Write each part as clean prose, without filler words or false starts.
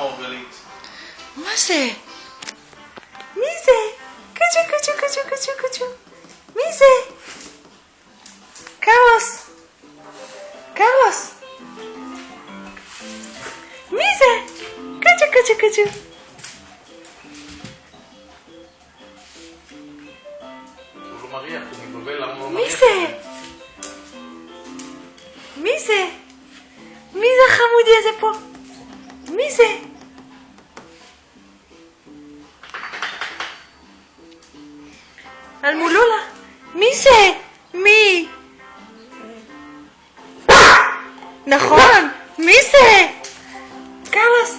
מאור גלית. מה זה? מי זה? קצ'ו קצ'ו קצ'ו קצ'ו קצ'ו. מי זה? קרלוס. קרלוס. מי זה? קצ'ו קצ'ו קצ'ו. הוא לא מריח, הוא מתבלבל, למה הוא לא מי מריח? זה? מי זה? מי זה החמודי הזה פה? מי זה? אלמולולה. מי זה? מי? נכון, מי זה? קרלוס.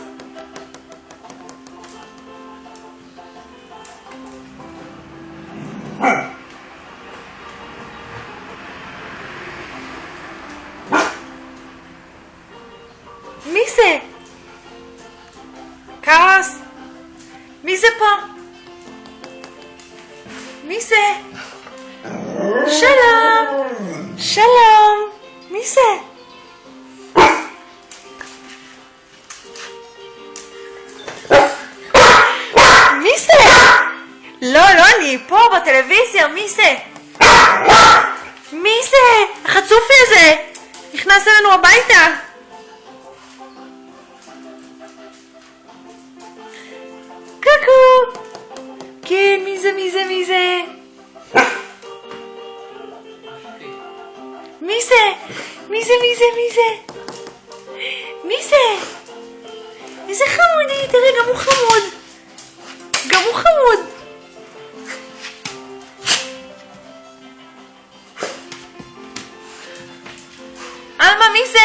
מי זה? קרלוס. מי זה פה? מי זה? שלום. שלום. מי זה? מי זה? לא, לא, אני פה בטלוויזיה. מי זה? מי זה? החצופי הזה נכנס אלינו הביתה. קוקו. כן, מי זה? מי זה? מי זה? מי זה? מי זה? מי זה? מי זה? מי זה? איזה חמודי, תראה, גם הוא חמוד. גם הוא חמוד. אלמה, מי זה?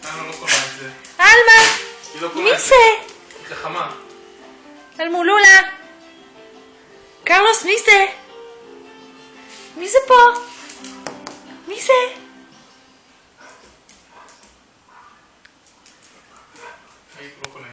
אני לא קונה את זה. אלמה, היא לא קונה מי את זה? זה חמה. אלמולולה. קרלוס, מי זה? מי זה פה?